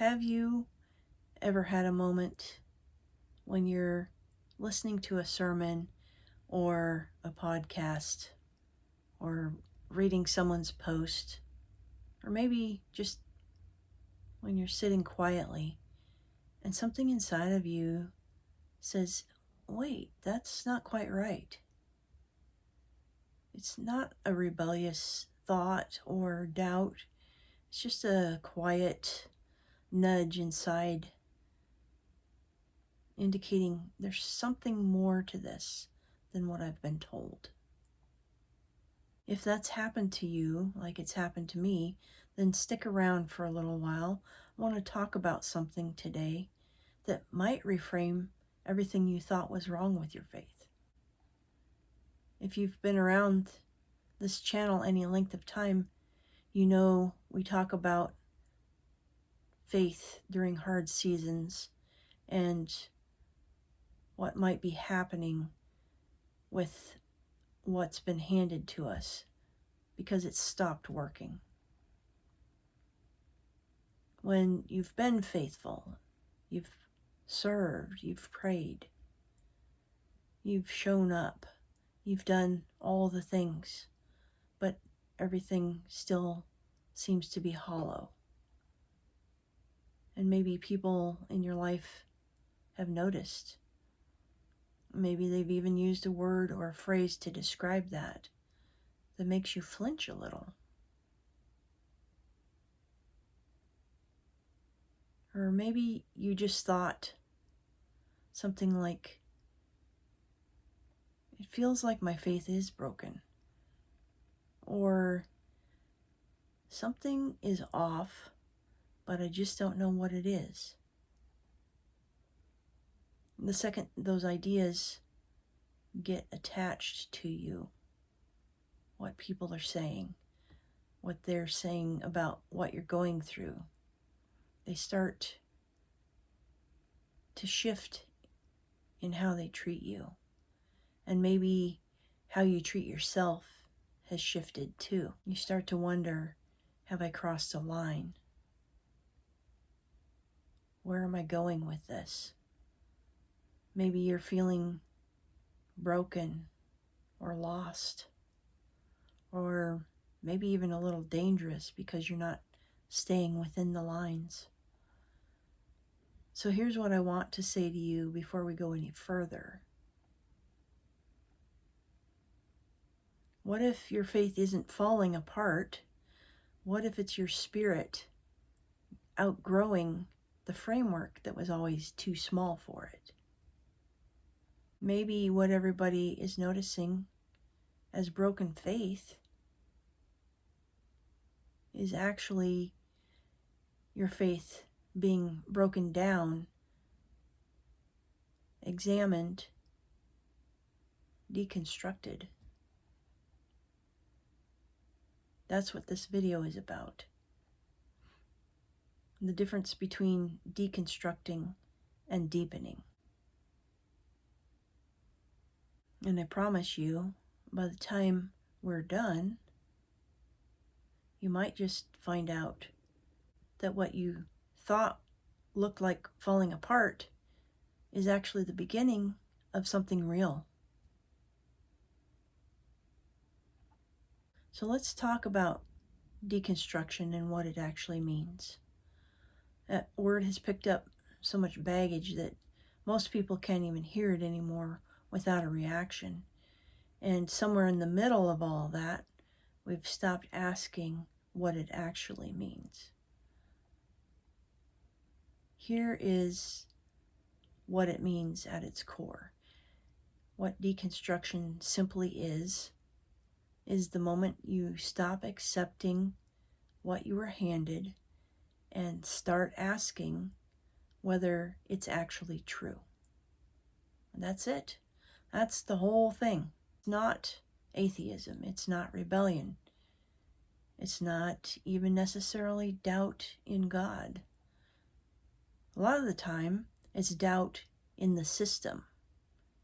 Have you ever had a moment when you're listening to a sermon or a podcast or reading someone's post, or maybe just when you're sitting quietly and something inside of you says, wait, that's not quite right. It's not a rebellious thought or doubt. It's just a quiet nudge inside indicating there's something more to this than what I've been told. If that's happened to you, like it's happened to me, then stick around for a little while. I want to talk about something today that might reframe everything you thought was wrong with your faith. If you've been around this channel any length of time, you know we talk about faith during hard seasons and what might be happening with what's been handed to us because it's stopped working. When you've been faithful, you've served, you've prayed, you've shown up, you've done all the things, but everything still seems to be hollow. And maybe people in your life have noticed. Maybe they've even used a word or a phrase to describe that makes you flinch a little. Or maybe you just thought something like, it feels like my faith is broken. Or something is off, but I just don't know what it is. The second those ideas get attached to you, what people are saying, what they're saying about what you're going through, they start to shift in how they treat you. And maybe how you treat yourself has shifted too. You start to wonder, have I crossed a line? Where am I going with this? Maybe you're feeling broken or lost, or maybe even a little dangerous because you're not staying within the lines. So here's what I want to say to you before we go any further. What if your faith isn't falling apart? What if it's your spirit outgrowing the framework that was always too small for it? Maybe what everybody is noticing as broken faith is actually your faith being broken down, examined, deconstructed. That's what this video is about. The difference between deconstructing and deepening. And I promise you, by the time we're done, you might just find out that what you thought looked like falling apart is actually the beginning of something real. So let's talk about deconstruction and what it actually means. That word has picked up so much baggage that most people can't even hear it anymore without a reaction. And somewhere in the middle of all that, we've stopped asking what it actually means. Here is what it means at its core. What deconstruction simply is the moment you stop accepting what you were handed and start asking whether it's actually true. And that's it. That's the whole thing. It's not atheism. It's not rebellion. It's not even necessarily doubt in God. A lot of the time, it's doubt in the system,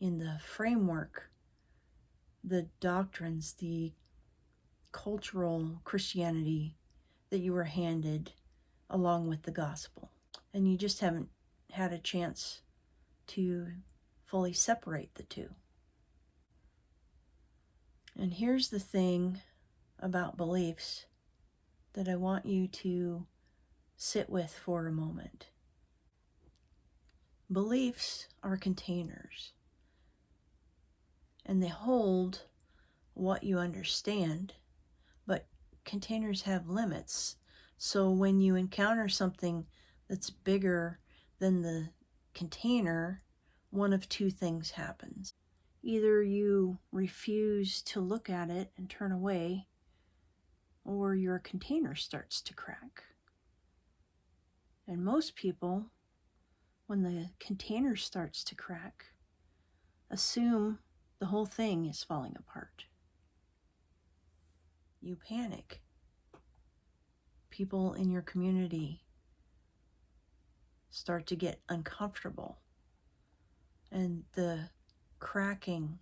in the framework, the doctrines, the cultural Christianity that you were handed along with the gospel. and you just haven't had a chance to fully separate the two. And here's the thing about beliefs that I want you to sit with for a moment. Beliefs are containers, and they hold what you understand, but containers have limits. So when you encounter something that's bigger than the container, one of two things happens. Either you refuse to look at it and turn away, or your container starts to crack. And most people, when the container starts to crack, assume the whole thing is falling apart. You panic. People in your community start to get uncomfortable, and the cracking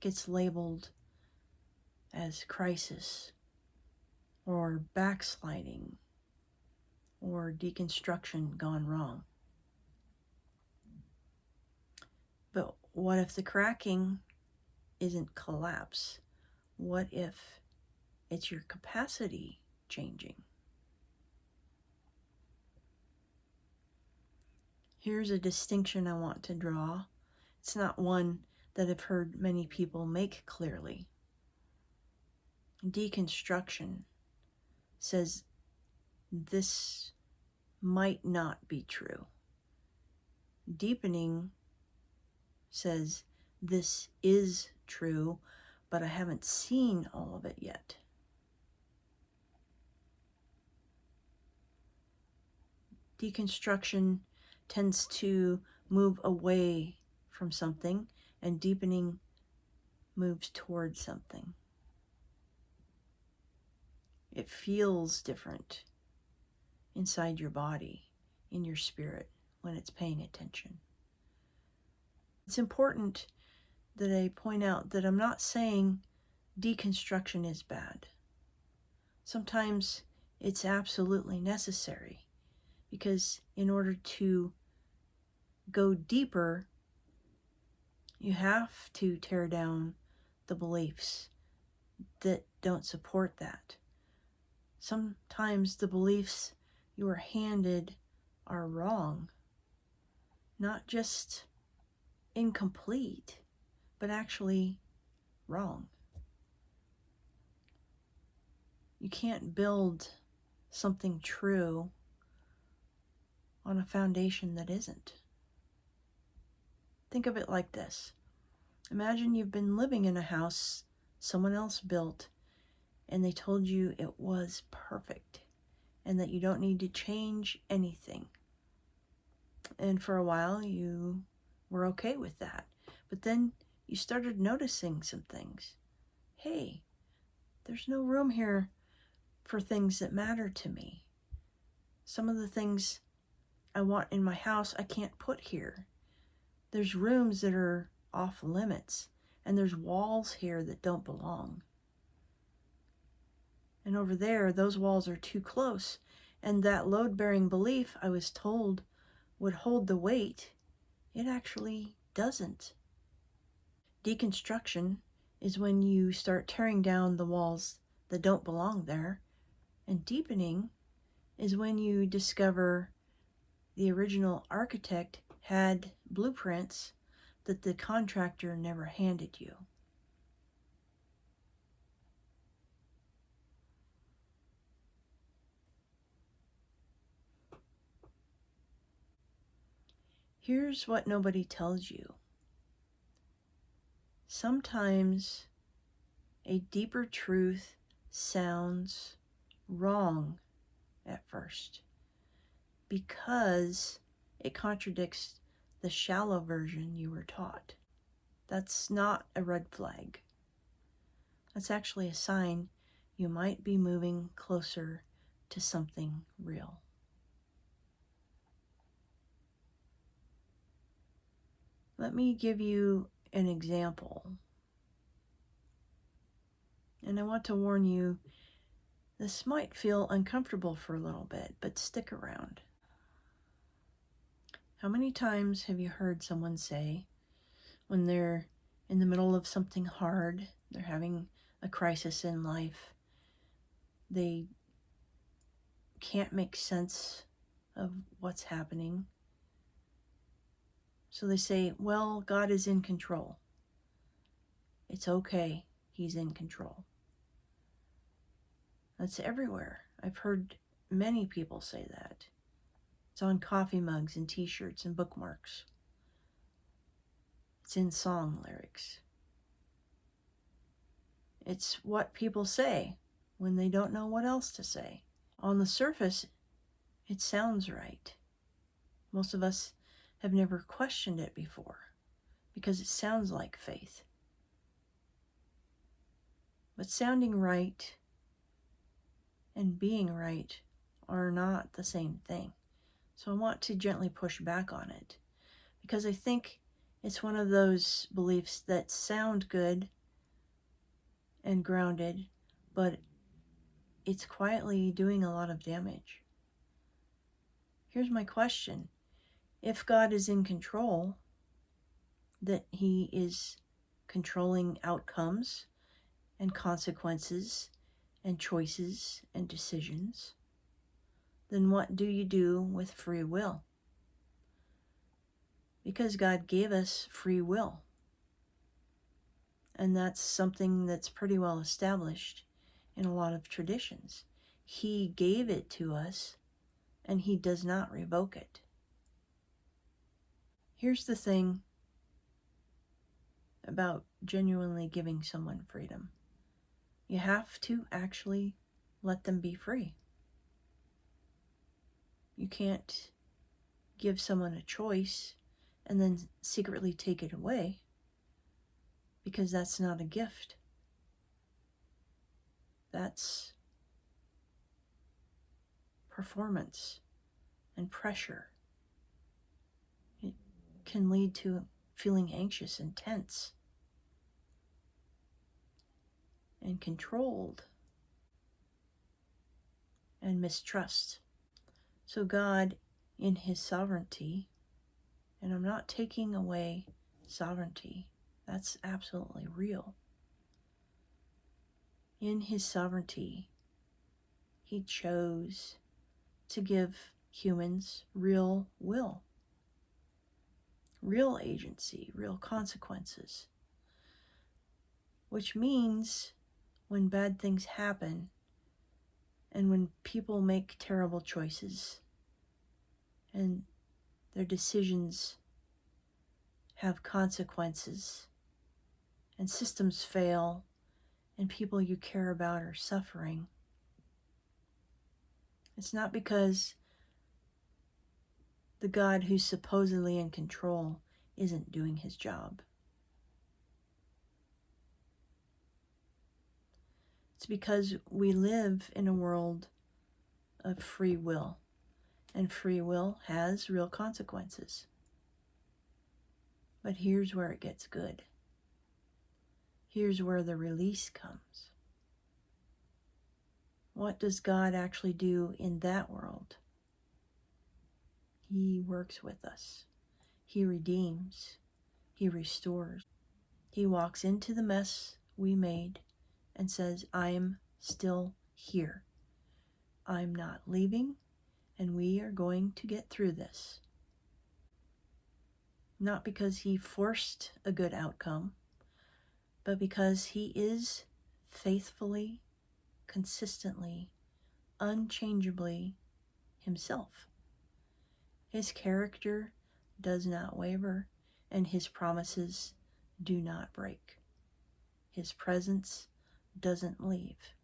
gets labeled as crisis or backsliding or deconstruction gone wrong. But what if the cracking isn't collapse? What if it's your capacity changing? Here's a distinction I want to draw. It's not one that I've heard many people make clearly. Deconstruction says this might not be true. Deepening says this is true, but I haven't seen all of it yet. Deconstruction tends to move away from something, and deepening moves towards something. It feels different inside your body, in your spirit, when it's paying attention. It's important that I point out that I'm not saying deconstruction is bad. Sometimes it's absolutely necessary, because in order to go deeper, you have to tear down the beliefs that don't support that. Sometimes the beliefs you are handed are wrong, not just incomplete, but actually wrong. You can't build something true on a foundation that isn't. Think of it like this. Imagine you've been living in a house someone else built, and they told you it was perfect and that you don't need to change anything. And for a while you were okay with that. But then you started noticing some things. Hey, there's no room here for things that matter to me. Some of the things I want in my house I can't put here. There's rooms that are off limits, and there's walls here that don't belong. And over there, those walls are too close, and that load-bearing belief I was told would hold the weight, it actually doesn't. Deconstruction is when you start tearing down the walls that don't belong there, and deepening is when you discover the original architect had blueprints that the contractor never handed you. Here's what nobody tells you. Sometimes a deeper truth sounds wrong at first because it contradicts the shallow version you were taught. That's not a red flag. That's actually a sign you might be moving closer to something real. Let me give you an example. And I want to warn you, this might feel uncomfortable for a little bit, but stick around. How many times have you heard someone say, when they're in the middle of something hard, they're having a crisis in life, they can't make sense of what's happening, so they say, well, God is in control. It's okay, He's in control. That's everywhere. I've heard many people say that. It's on coffee mugs and t-shirts and bookmarks. It's in song lyrics. It's what people say when they don't know what else to say. On the surface, it sounds right. Most of us have never questioned it before because it sounds like faith. But sounding right and being right are not the same thing. So I want to gently push back on it because I think it's one of those beliefs that sound good and grounded, but it's quietly doing a lot of damage. Here's my question. If God is in control, that He is controlling outcomes and consequences and choices and decisions, then what do you do with free will? Because God gave us free will. And that's something that's pretty well established in a lot of traditions. He gave it to us, and He does not revoke it. Here's the thing about genuinely giving someone freedom. You have to actually let them be free. You can't give someone a choice and then secretly take it away, because that's not a gift. That's performance and pressure. It can lead to feeling anxious and tense and controlled and mistrust. So God, in His sovereignty, and I'm not taking away sovereignty, that's absolutely real. In His sovereignty, He chose to give humans real will, real agency, real consequences. Which means when bad things happen and when people make terrible choices and their decisions have consequences and systems fail and people you care about are suffering, it's not because the God who's supposedly in control isn't doing His job. It's because we live in a world of free will, and free will has real consequences. But here's where it gets good. Here's where the release comes. What does God actually do in that world? He works with us. He redeems. He restores. He walks into the mess we made and says, I'm still here. I'm not leaving, and we are going to get through this. Not because He forced a good outcome, but because He is faithfully, consistently, unchangeably Himself. His character does not waver, and His promises do not break. His presence doesn't leave.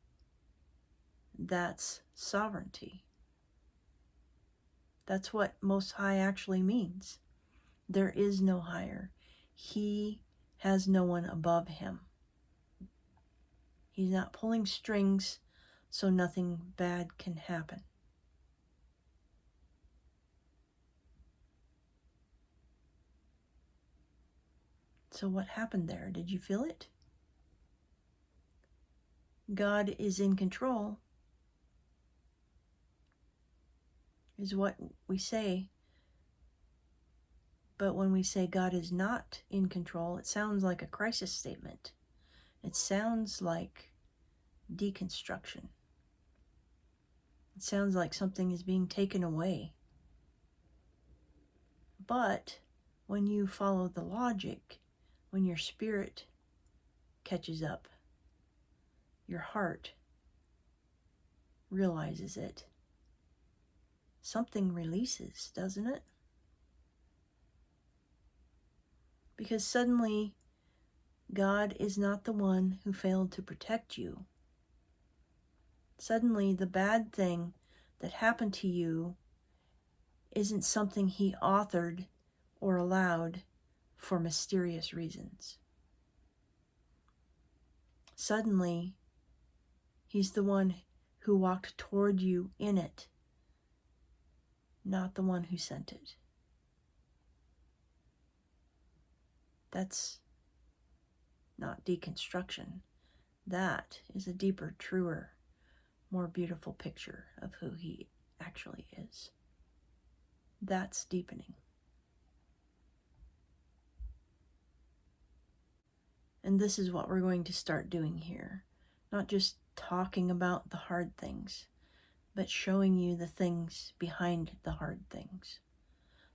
That's sovereignty. That's what Most High actually means. There is no higher. He has no one above Him. He's not pulling strings so nothing bad can happen. So what happened there? Did you feel it? God is in control is what we say But when we say God is not in control, it sounds like a crisis statement. It sounds like deconstruction. It sounds like something is being taken away. But when you follow the logic, when your spirit catches up, your heart realizes it, something releases, doesn't it? Because suddenly, God is not the one who failed to protect you. Suddenly, the bad thing that happened to you isn't something He authored or allowed for mysterious reasons. Suddenly, He's the one who walked toward you in it, not the one who sent it. That's not deconstruction. That is a deeper, truer, more beautiful picture of who He actually is. That's deepening. And this is what we're going to start doing here. Not just talking about the hard things, but showing you the things behind the hard things.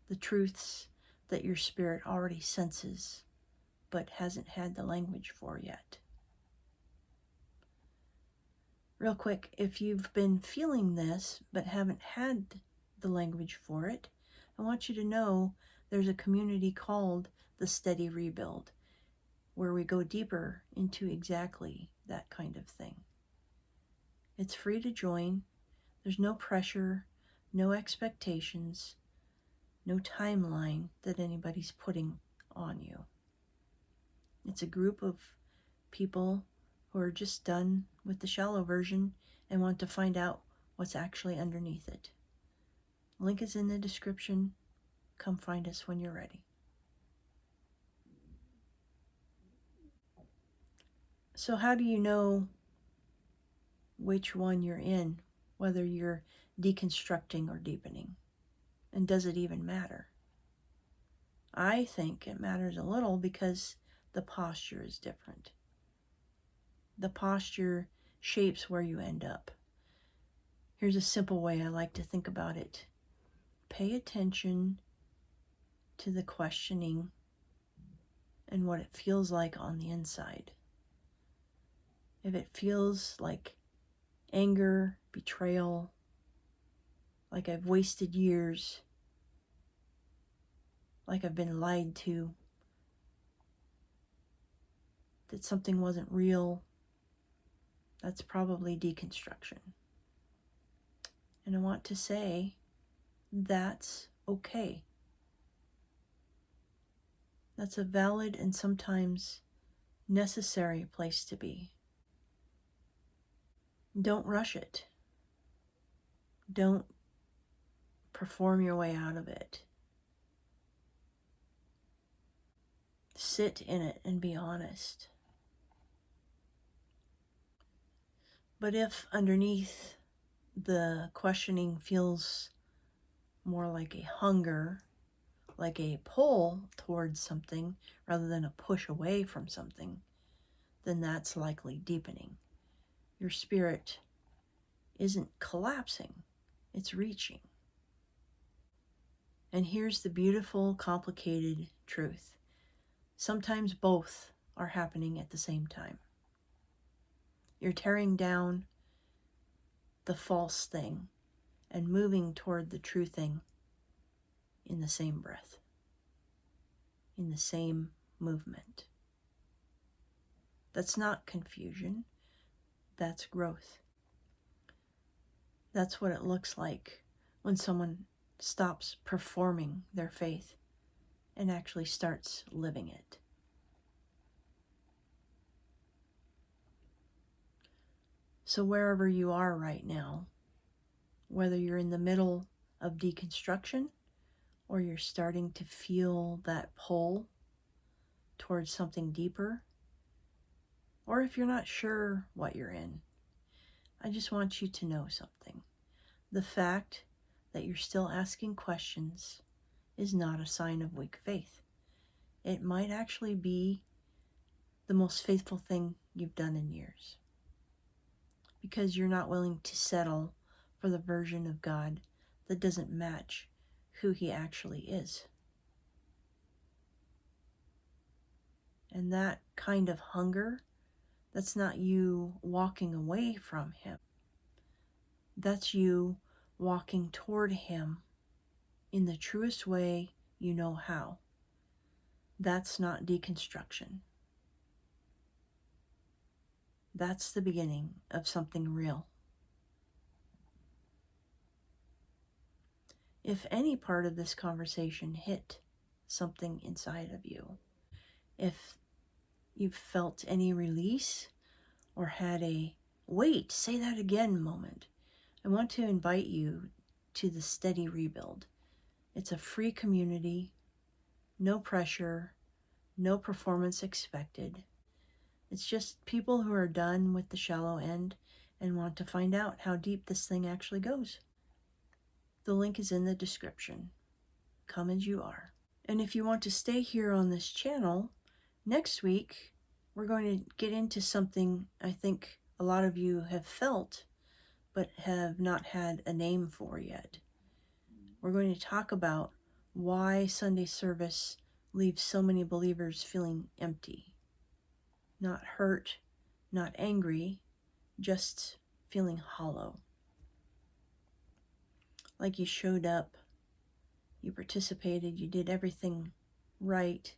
The truths that your spirit already senses, but hasn't had the language for yet. Real quick, if you've been feeling this, but haven't had the language for it, I want you to know there's a community called the Steady Rebuild, where we go deeper into exactly that kind of thing. It's free to join. There's no pressure, no expectations, no timeline that anybody's putting on you. It's a group of people who are just done with the shallow version and want to find out what's actually underneath it. Link is in the description. Come find us when you're ready. So how do you know which one you're in, whether you're deconstructing or deepening? And does it even matter? I think it matters a little because the posture is different. The posture shapes where you end up. Here's a simple way I like to think about it. Pay attention to the questioning and what it feels like on the inside. If it feels like anger, betrayal, like I've wasted years, like I've been lied to, that something wasn't real, that's probably deconstruction. And I want to say that's okay. That's a valid and sometimes necessary place to be. Don't rush it. Don't perform your way out of it. Sit in it and be honest. But if underneath the questioning feels more like a hunger, like a pull towards something rather than a push away from something, then that's likely deepening. Your spirit isn't collapsing, it's reaching. And here's the beautiful, complicated truth. Sometimes both are happening at the same time. You're tearing down the false thing and moving toward the true thing in the same breath, in the same movement. That's not confusion, that's growth. That's what it looks like when someone stops performing their faith and actually starts living it. So wherever you are right now, whether you're in the middle of deconstruction or you're starting to feel that pull towards something deeper, or if you're not sure what you're in, I just want you to know something. The fact that you're still asking questions is not a sign of weak faith. It might actually be the most faithful thing you've done in years, because you're not willing to settle for the version of God that doesn't match who He actually is. And that kind of hunger, that's not you walking away from Him. That's you walking toward Him in the truest way you know how. That's not deconstruction. That's the beginning of something real. If any part of this conversation hit something inside of you, if you've felt any release or had a wait, say that again moment, I want to invite you to the Steady Rebuild. It's a free community, no pressure, no performance expected. It's just people who are done with the shallow end and want to find out how deep this thing actually goes. The link is in the description. Come as you are. And if you want to stay here on this channel, next week we're going to get into something I think a lot of you have felt but have not had a name for yet. We're going to talk about why Sunday service leaves so many believers feeling empty. Not hurt, not angry, just feeling hollow. Like you showed up, you participated, you did everything right,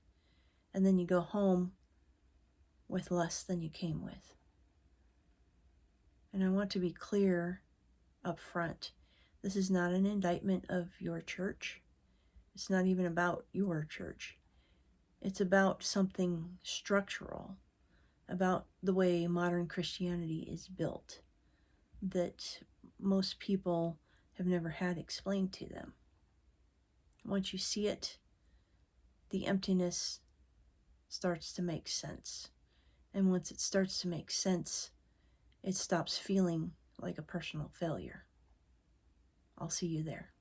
and then you go home with less than you came with. And I want to be clear up front. This is not an indictment of your church. It's not even about your church. It's about something structural, about the way modern Christianity is built, that most people have never had explained to them. Once you see it, the emptiness starts to make sense. And once it starts to make sense, it stops feeling like a personal failure. I'll see you there.